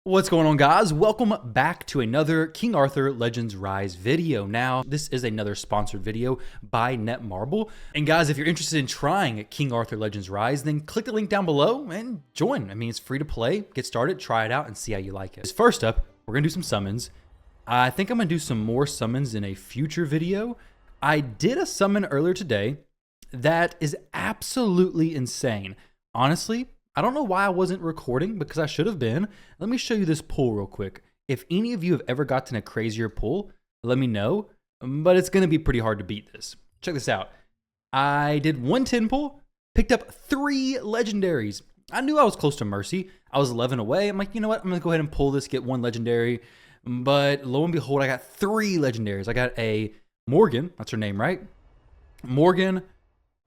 What's going on, guys? Welcome back to another King Arthur Legends Rise video. Now, this is another sponsored video by Netmarble. And guys, if you're interested in trying King Arthur Legends Rise, then click the link down below and join. I mean, it's free to play. Get started, try it out, and see how you like it. First up, we're gonna do some summons. I think I'm gonna do some more summons in a future video. I did a summon earlier today that is absolutely insane. Honestly, I don't know why I wasn't recording because I should have been. Let me show you this pull real quick. If any of you have ever gotten a crazier pull, let me know, but it's gonna be pretty hard to beat this. Check this out. I did 110 pull, picked up 3 legendaries. I knew I was close to Mercy. I was 11 away. I'm like, you know what? I'm gonna go ahead and pull this, get 1 legendary. But lo and behold, I got 3 legendaries. I got a Morgan, that's her name, right? Morgan,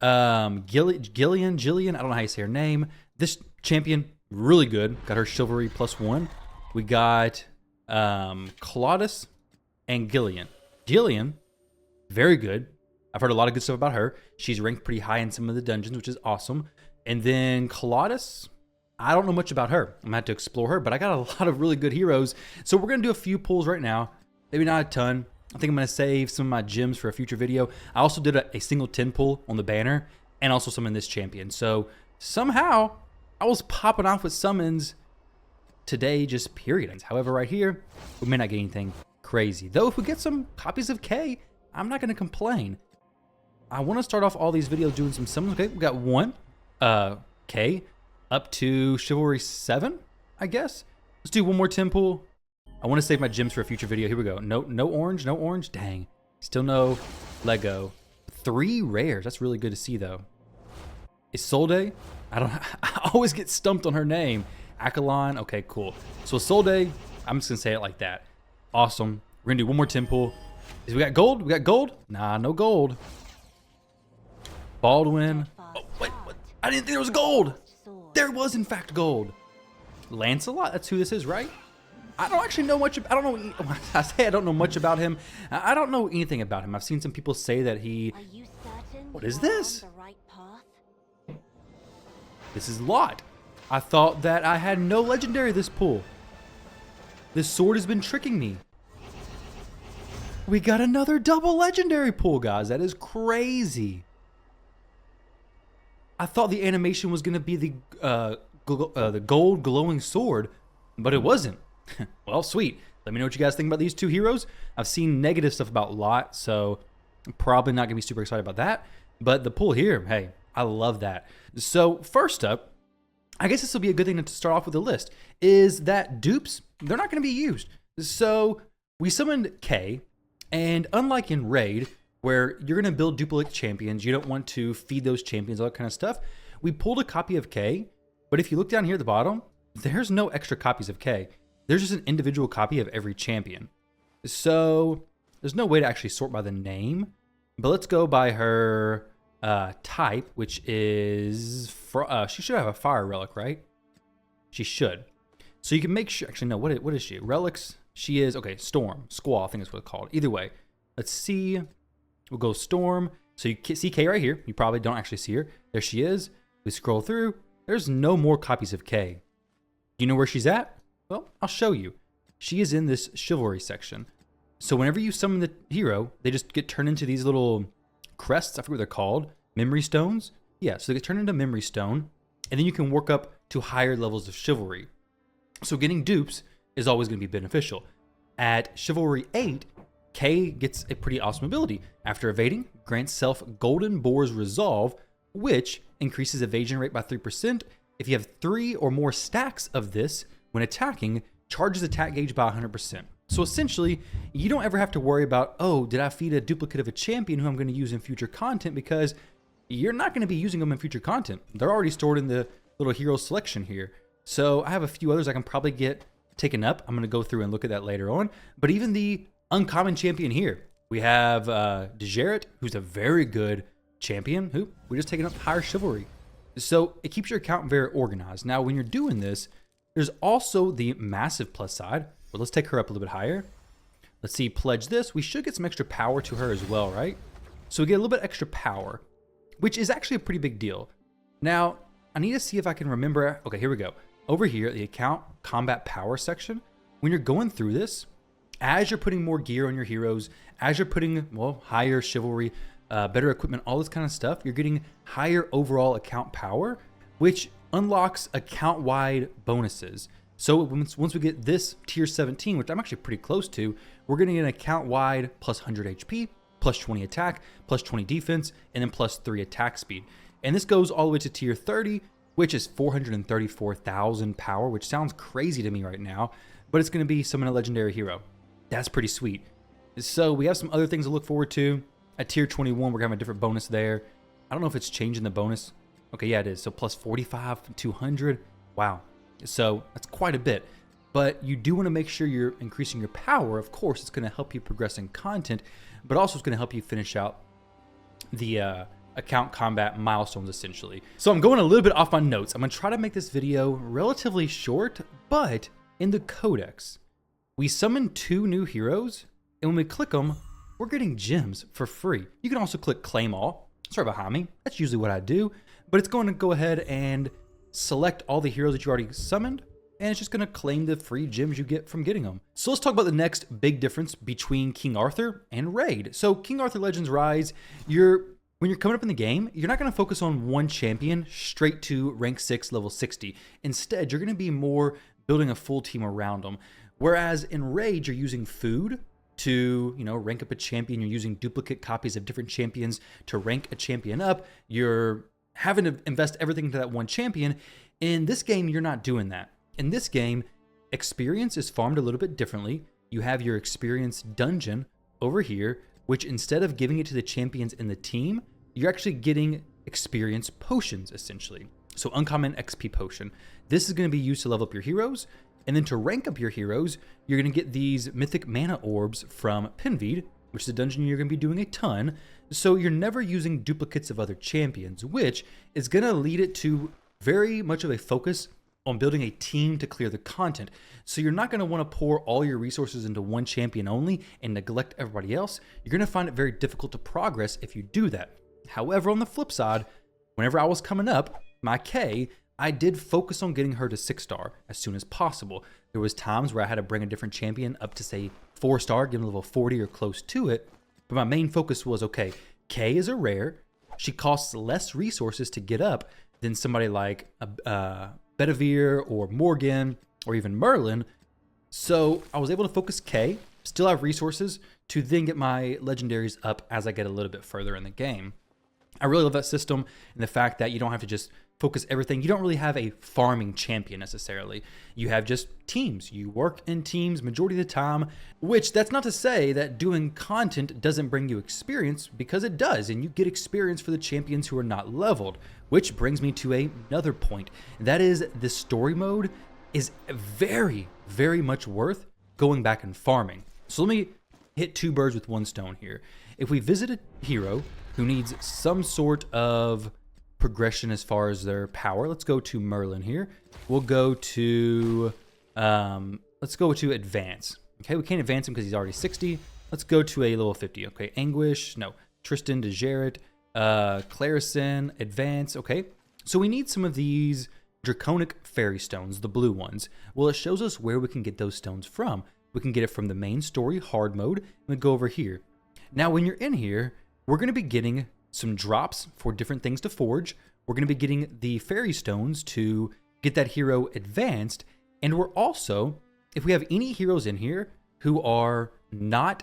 Jillian, I don't know how you say her name. This champion, really good. Got her chivalry +1. We got Claudus and Gillian. Gillian, very good. I've heard a lot of good stuff about her. She's ranked pretty high in some of the dungeons, which is awesome. And then Claudus, I don't know much about her. I'm gonna have to explore her, but I got a lot of really good heroes. So we're gonna do a few pulls right now. Maybe not a ton. I think I'm gonna save some of my gems for a future video. I also did a single 10 pull on the banner and also summon this champion. So somehow I was popping off with summons today, just period. However, right here, we may not get anything crazy. Though if we get some copies of K, I'm not gonna complain. I wanna start off all these videos doing some summons. Okay, we got 1 K up to Chivalry 7, I guess. Let's do 1 more 10 pull. I wanna save my gems for a future video. Here we go. No orange, dang. Still no Lego. 3 rares, that's really good to see though. Isolde, I always get stumped on her name. Akalon, okay, cool. So Isolde, I'm just gonna say it like that. Awesome. We're gonna do 1 more 10 pull. We got gold? We got gold? Nah, no gold. Baldwin. Oh, wait, what? I didn't think there was gold. There was in fact gold. Lancelot, that's who this is, right? I don't actually know much. I don't know. I say I don't know much about him. I don't know anything about him. I've seen some people say that he. What is this? This is Lot. I thought that I had no legendary this pull. This sword has been tricking me. We got another double legendary pull, guys. That is crazy. I thought the animation was gonna be the gold glowing sword, but it wasn't. Well, sweet. Let me know what you guys think about these 2 heroes. I've seen negative stuff about Lot, so I'm probably not gonna be super excited about that. But the pull here, hey, I love that. So first up, I guess this will be a good thing to start off with the list, is that dupes, they're not gonna be used. So we summoned K, and unlike in Raid, where you're gonna build duplicate champions, you don't want to feed those champions, all that kind of stuff, we pulled a copy of K, but if you look down here at the bottom, there's no extra copies of K. There's just an individual copy of every champion. So there's no way to actually sort by the name, but let's go by her type, which is, she should have a fire relic, right? She should. So you can make sure, actually no, what is she? Relics, she is, okay, Storm, Squall, I think that's what it's called. Either way, let's see, we'll go Storm. So you see K right here, you probably don't actually see her. There she is, we scroll through, there's no more copies of K. You know where she's at? Well, I'll show you. She is in this chivalry section. So whenever you summon the hero, they just get turned into these little crests. I forget what they're called. Memory stones? Yeah, so they get turned into memory stone. And then you can work up to higher levels of chivalry. So getting dupes is always going to be beneficial. At chivalry 8, K gets a pretty awesome ability. After evading, grants self Golden Boar's Resolve, which increases evasion rate by 3%. If you have 3 or more stacks of this, when attacking, charges attack gauge by 100%. So essentially, you don't ever have to worry about, oh, did I feed a duplicate of a champion who I'm going to use in future content, because you're not going to be using them in future content. They're already stored in the little hero selection here. So I have a few others I can probably get taken up. I'm going to go through and look at that later on. But even the uncommon champion here, we have Tshirt, who's a very good champion, who we just taken up higher chivalry. So it keeps your account very organized. Now, when you're doing this, there's also the massive plus side. Well, let's take her up a little bit higher. Let's see, pledge this. We should get some extra power to her as well, right? So we get a little bit extra power, which is actually a pretty big deal. Now, I need to see if I can remember. Okay, here we go. over here at the account combat power section, when you're going through this, as you're putting more gear on your heroes, as you're putting, well, higher chivalry, better equipment, all this kind of stuff, you're getting higher overall account power, which unlocks account-wide bonuses. So once we get this tier 17, which I'm actually pretty close to, we're getting an account-wide plus 100 HP, plus 20 attack, plus 20 defense, and then plus 3 attack speed. And this goes all the way to tier 30, which is 434,000 power, which sounds crazy to me right now, but it's going to be summon a legendary hero. That's pretty sweet. So we have some other things to look forward to. At tier 21, we're going to have a different bonus there. I don't know if it's changing the bonus. Okay, yeah, it is. So plus 45, 200. Wow. So that's quite a bit. But you do want to make sure you're increasing your power. Of course, it's going to help you progress in content, but also it's going to help you finish out the account combat milestones, essentially. So I'm going a little bit off my notes. I'm going to try to make this video relatively short, but in the codex, we summon 2 new heroes, and when we click them, we're getting gems for free. You can also click claim all. It's right behind me. That's usually what I do, but it's going to go ahead and select all the heroes that you already summoned, and it's just going to claim the free gems you get from getting them. So let's talk about the next big difference between King Arthur and Raid. So King Arthur Legends Rise, when you're coming up in the game, you're not going to focus on one champion straight to rank 6, level 60. Instead, you're going to be more building a full team around them. Whereas in Raid, you're using food to, rank up a champion. You're using duplicate copies of different champions to rank a champion up. You're having to invest everything into that one champion. In this game, you're not doing that. In this game, experience is farmed a little bit differently. You have your experience dungeon over here, which instead of giving it to the champions in the team, you're actually getting experience potions, essentially. So uncommon XP potion. This is going to be used to level up your heroes. And then to rank up your heroes, you're going to get these mythic mana orbs from Pinvid, which is a dungeon you're going to be doing a ton. So you're never using duplicates of other champions, which is going to lead it to very much of a focus on building a team to clear the content. So you're not going to want to pour all your resources into one champion only and neglect everybody else. You're going to find it very difficult to progress if you do that. However, on the flip side, whenever I was coming up, my K, I did focus on getting her to 6-star as soon as possible. There was times where I had to bring a different champion up to, say, 4-star, give them level 40 or close to it. But my main focus was, okay, K is a rare. She costs less resources to get up than somebody like Bedivere or Morgan or even Merlin. So I was able to focus K, still have resources to then get my legendaries up as I get a little bit further in the game. I really love that system and the fact that you don't have to just focus everything. You don't really have a farming champion necessarily. You have just teams. You work in teams majority of the time, which that's not to say that doing content doesn't bring you experience, because it does, and you get experience for the champions who are not leveled, which brings me to another point. That is, the story mode is very, very much worth going back and farming. So let me hit 2 birds with 1 stone here. If we visit a hero who needs some sort of progression as far as their power, let's go to Merlin here. We'll go to, let's go to advance. Okay, we can't advance him because he's already 60. Let's go to a level 50. Okay, Anguish, no, Tristan de Jarrett, Clarison, advance. Okay, so we need some of these draconic fairy stones, the blue ones. Well, it shows us where we can get those stones from. We can get it from the main story hard mode, and we go over here. Now, when you're in here, we're going to be getting some drops for different things to forge. We're going to be getting the fairy stones to get that hero advanced. And we're also, if we have any heroes in here who are not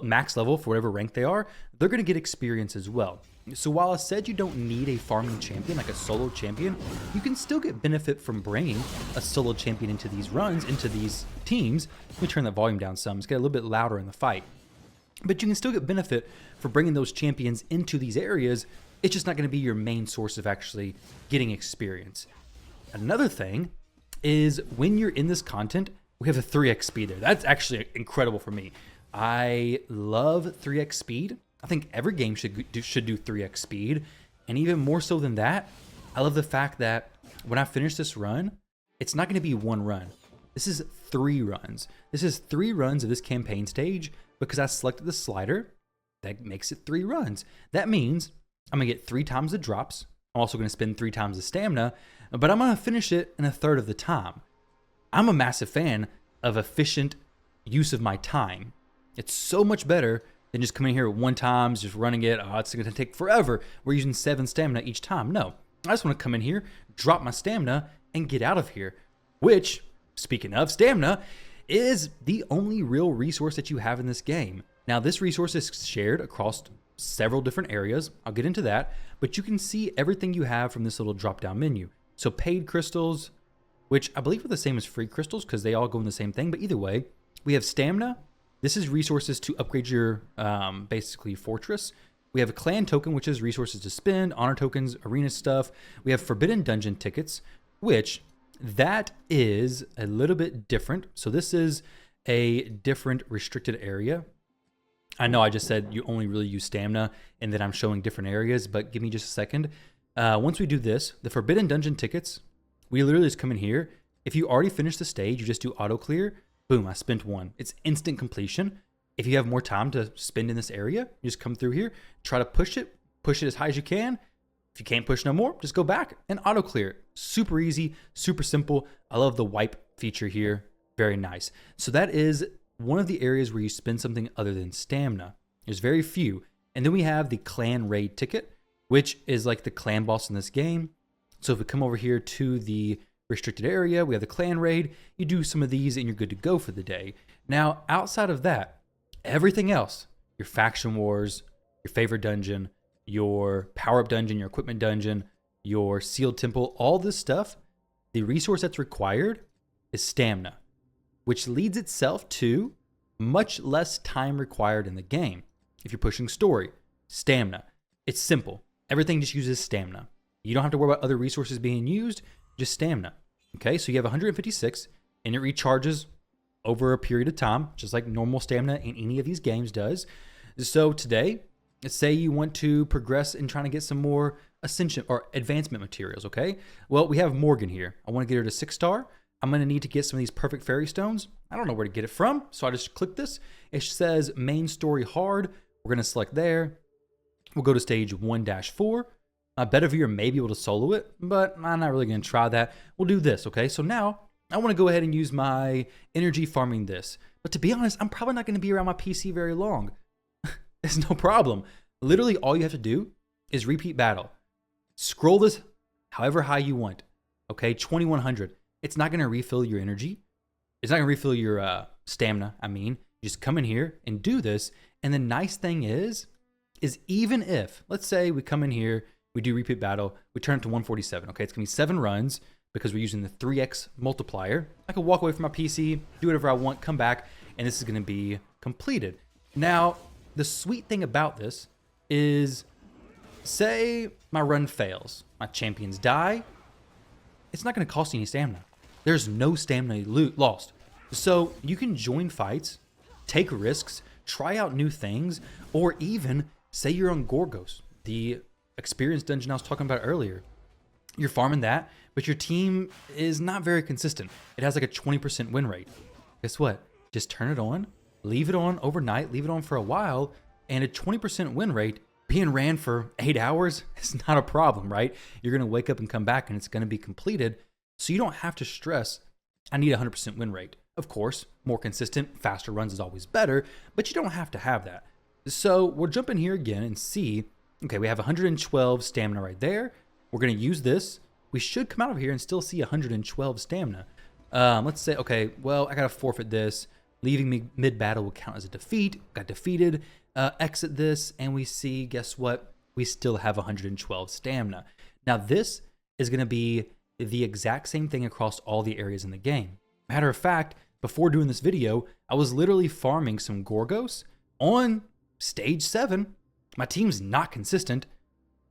max level for whatever rank they are, they're going to get experience as well. So while I said you don't need a farming champion, like a solo champion, you can still get benefit from bringing a solo champion into these runs, into these teams. Let me turn that volume down some. It's get a little bit louder in the fight. But you can still get benefit for bringing those champions into these areas. It's just not going to be your main source of actually getting experience. Another thing is when you're in this content, we have a 3x speed there. That's actually incredible for me. I love 3x speed. I think every game should do 3x speed. And even more so than that, I love the fact that when I finish this run, it's not going to be 1 run. This is 3 runs. This is 3 runs of this campaign stage because I selected the slider. That makes it 3 runs. That means I'm going to get 3 times the drops. I'm also going to spend 3 times the stamina, but I'm going to finish it in a third of the time. I'm a massive fan of efficient use of my time. It's so much better than just coming here one time, just running it. Oh, it's going to take forever. We're using 7 stamina each time. No, I just want to come in here, drop my stamina, and get out of here. Which, speaking of stamina, is the only real resource that you have in this game. Now, this resource is shared across several different areas. I'll get into that, but you can see everything you have from this little drop-down menu. So paid crystals, which I believe are the same as free crystals because they all go in the same thing, but either way, we have stamina. This is resources to upgrade your basically fortress. We have a clan token, which is resources to spend, honor tokens, arena stuff. We have forbidden dungeon tickets, which that is a little bit different. So this is a different restricted area. I know I just said you only really use stamina and that I'm showing different areas, but give me just a second. Once we do this, the forbidden dungeon tickets, we literally just come in here. If you already finished the stage, you just do auto clear. Boom, I spent 1. It's instant completion. If you have more time to spend in this area, you just come through here, try to push it as high as you can. If you can't push no more, just go back and auto clear. Super easy, super simple. I love the wipe feature here. Very nice. So that is one of the areas where you spend something other than stamina. There's very few. And then we have the clan raid ticket, which is like the clan boss in this game. So if we come over here to the restricted area, we have the clan raid. You do some of these and you're good to go for the day. Now, outside of that, everything else, your faction wars, your favorite dungeon, your power-up dungeon, your equipment dungeon, your sealed temple, all this stuff, the resource that's required is stamina, which leads itself to much less time required in the game. If you're pushing story, stamina, it's simple. Everything just uses stamina. You don't have to worry about other resources being used, just stamina. Okay, so you have 156 and it recharges over a period of time, just like normal stamina in any of these games does. So today, let's say you want to progress in trying to get some more ascension or advancement materials, okay? Well, we have Morgan here. I want to get her to 6-star. I'm going to need to get some of these perfect fairy stones. I don't know where to get it from, so I just click this. It says main story hard. We're going to select there. We'll go to stage 1-4. Bedivere may be able to solo it, but I'm not really going to try that. We'll do this, okay? So now I want to go ahead and use my energy farming this. But to be honest, I'm probably not going to be around my PC very long. It's no problem. Literally all you have to do is repeat battle. Scroll this however high you want, okay? 2100. It's not going to refill your energy. It's not going to refill your stamina, I mean. You just come in here and do this. And the nice thing is even if, let's say we come in here, we do repeat battle, we turn it to 147, okay? It's going to be 7 runs because we're using the 3x multiplier. I can walk away from my PC, do whatever I want, come back, and this is going to be completed. Now, the sweet thing about this is, say my run fails, my champions die, it's not going to cost you any stamina. There's no stamina lost. So you can join fights, take risks, try out new things, or even say you're on Gorgos, the experience dungeon I was talking about earlier. You're farming that, but your team is not very consistent. It has like a 20% win rate. Guess what? Just turn it on, leave it on overnight, leave it on for a while, and a 20% win rate being ran for 8 hours is not a problem, right? You're going to wake up and come back and it's going to be completed. So you don't have to stress, I need a 100% win rate. Of course, more consistent, faster runs is always better, but you don't have to have that. So we'll jump in here again and see, okay, we have 112 stamina right there. We're going to use this. We should come out of here and still see 112 stamina. Let's say, okay, well, I got to forfeit this. Leaving me mid-battle will count as a defeat. Got defeated. Exit this, and we see, guess what? We still have 112 stamina. Now, this is going to be the exact same thing across all the areas in the game. Matter of fact, before doing this video, I was literally farming some Gorgos on stage 7. My team's not consistent,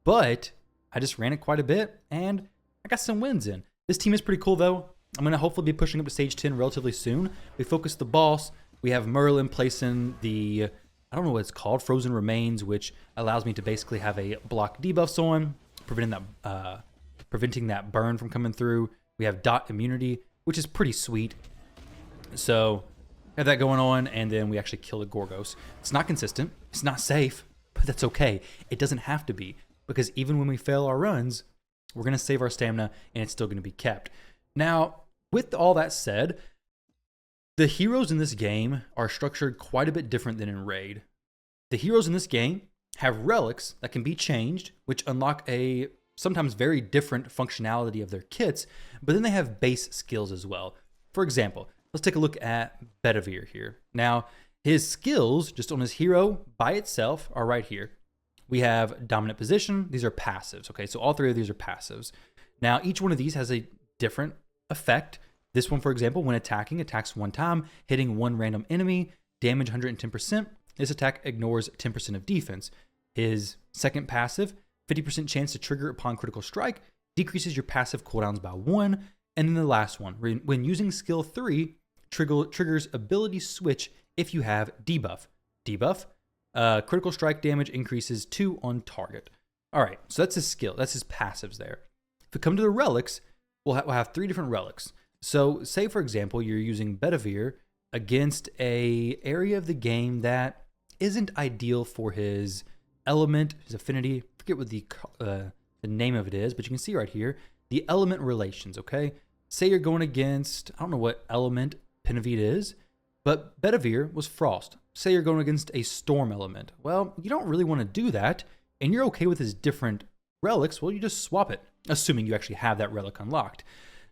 but I just ran it quite a bit, and I got some wins in. This team is pretty cool, though. I'm going to hopefully be pushing up to stage 10 relatively soon. We focus the boss. We have Merlin placing the, I don't know what it's called, Frozen Remains, which allows me to basically have a block debuffs on, preventing that burn from coming through. We have dot immunity, which is pretty sweet. So have that going on, and then we actually kill the Gorgos. It's not consistent. It's not safe, but that's okay. It doesn't have to be, because even when we fail our runs, we're going to save our stamina and it's still going to be kept. Now, with all that said, the heroes in this game are structured quite a bit different than in Raid. The heroes in this game have relics that can be changed, which unlock a sometimes very different functionality of their kits, but then they have base skills as well. For example, let's take a look at Bedivere here. Now, his skills, just on his hero by itself, are right here. We have dominant position. These are passives, okay? So all three of these are passives. Now, each one of these has a different effect. This one, for example, when attacking, attacks one time, hitting one random enemy, damage 110%. This attack ignores 10% of defense. His second passive, 50% chance to trigger upon critical strike, decreases your passive cooldowns by 1. And then the last one, when using skill 3, triggers ability switch if you have debuff. Debuff, critical strike damage increases 2 on target. All right, so that's his skill. That's his passives there. If we come to the relics, we'll have 3 different relics. So say, for example, you're using Bedivere against a area of the game that isn't ideal for his element, his affinity. I forget what the name of it is, but you can see right here, the element relations, okay? Say you're going against, I don't know what element Pinavita is, but Bedivere was Frost. Say you're going against a storm element. Well, you don't really want to do that, and you're okay with his different relics. Well, you just swap it, assuming you actually have that relic unlocked.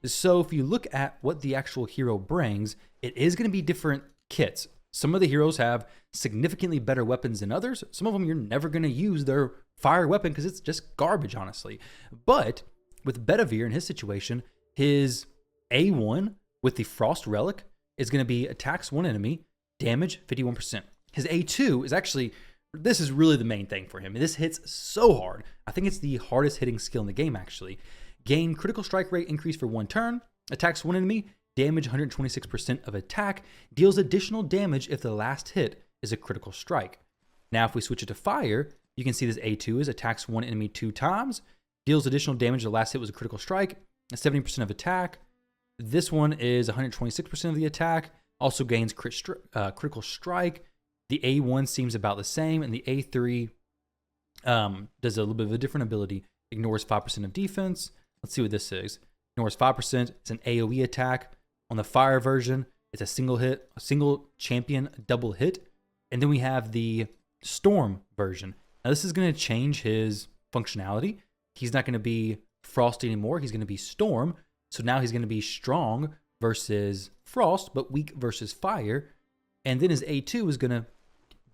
So if you look at what the actual hero brings, it is going to be different kits. Some of the heroes have significantly better weapons than others. Some of them you're never going to use their fire weapon because it's just garbage, honestly. But with Bedivere in his situation, his A1 with the Frost Relic is going to be attacks one enemy, damage 51%. His A2 is actually, this is really the main thing for him. This hits so hard. I think it's the hardest hitting skill in the game, actually. Gain critical strike rate increase for 1 turn, attacks one enemy, damage 126% of attack, deals additional damage if the last hit is a critical strike. Now, if we switch it to fire, you can see this A2 is attacks one enemy 2 times, deals additional damage if the last hit was a critical strike, 70% of attack. This one is 126% of the attack, also gains critical strike. The A1 seems about the same, and the A3 does a little bit of a different ability, ignores 5% of defense. Let's see what this is. Ignores 5%. It's an AoE attack. On the fire version, it's a single hit, a single champion double hit. And then we have the storm version. Now this is going to change his functionality. He's not going to be frost anymore. He's going to be storm. So now he's going to be strong versus frost, but weak versus fire. And then his A2 is going to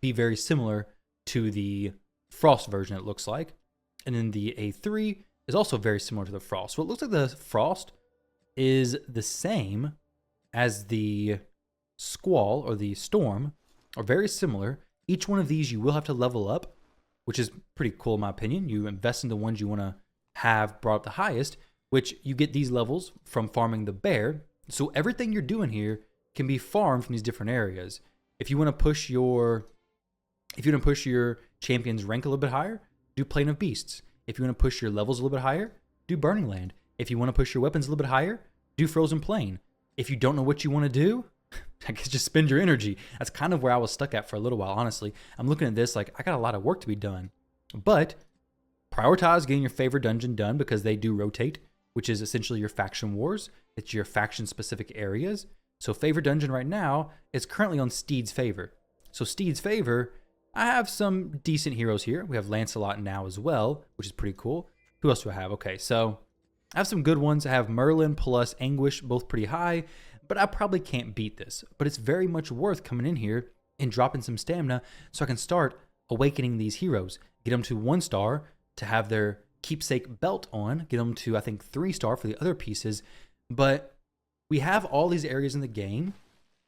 be very similar to the frost version, it looks like. And then the A3 is also very similar to the frost. So it looks like the frost is the same as the squall or the storm, are very similar. Each one of these you will have to level up, which is pretty cool in my opinion. You invest in the ones you want to have brought up the highest, which you get these levels from farming the bear. So everything you're doing here can be farmed from these different areas. If you want to push your champion's rank a little bit higher, do Plain of Beasts. If you want to push your levels a little bit higher, do Burning Land. If you want to push your weapons a little bit higher, do Frozen Plain. If you don't know what you want to do, I guess just spend your energy. That's kind of where I was stuck at for a little while, honestly. I'm looking at this like I got a lot of work to be done. But prioritize getting your favorite dungeon done because they do rotate, which is essentially your faction wars. It's your faction specific areas. So favorite dungeon right now is currently on Steed's favor. So Steed's favor, I have some decent heroes here. We have Lancelot now as well, which is pretty cool. Who else do I have? Okay, so I have some good ones. I have Merlin plus Anguish, both pretty high, but I probably can't beat this. But it's very much worth coming in here and dropping some stamina so I can start awakening these heroes. Get them to 1 star to have their keepsake belt on. Get them to, I think, 3 star for the other pieces. But we have all these areas in the game,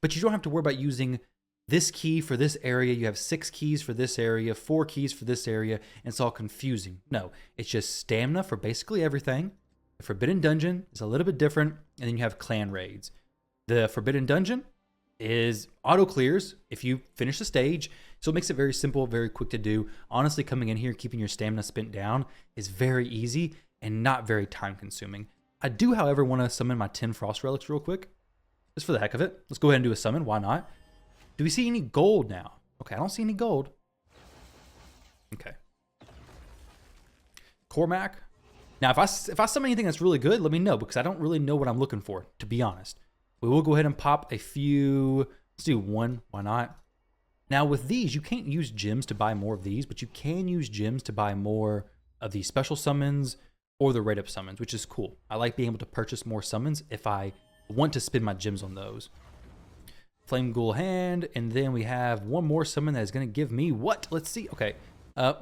but you don't have to worry about using this key for this area. You have 6 keys for this area, 4 keys for this area, and it's all confusing. No, it's just stamina for basically everything. The Forbidden Dungeon is a little bit different, and then you have clan raids. The Forbidden Dungeon is auto clears if you finish the stage, so it makes it very simple, very quick to do. Honestly, coming in here, keeping your stamina spent down is very easy and not very time consuming. I do, however, want to summon my 10 Frost Relics real quick, just for the heck of it. Let's go ahead and do a summon, why not? Do we see any gold now? Okay, I don't see any gold. Okay. Cormac, Now, if I summon anything that's really good, let me know, because I don't really know what I'm looking for, to be honest. We will go ahead and pop a few. Let's do one. Why not? Now, with these, you can't use gems to buy more of these, but you can use gems to buy more of the special summons or the rate up summons, which is cool. I like being able to purchase more summons if I want to spend my gems on those. Flame Ghoul hand, and then we have one more summon that is going to give me what? Let's see. Okay,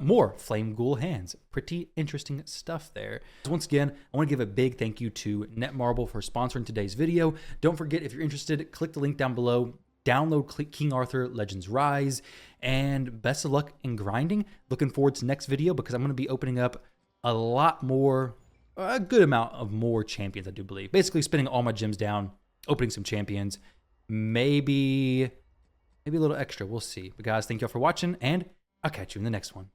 more Flame Ghoul hands. Pretty interesting stuff there. So once again, I want to give a big thank you to Netmarble for sponsoring today's video. Don't forget, if you're interested, click the link down below. Download King Arthur Legends Rise, and best of luck in grinding. Looking forward to next video, because I'm going to be opening up a lot more, a good amount of more champions, I do believe. Basically spending all my gems down, opening some champions, maybe a little extra, we'll see. But guys, thank y'all for watching, and I'll catch you in the next one.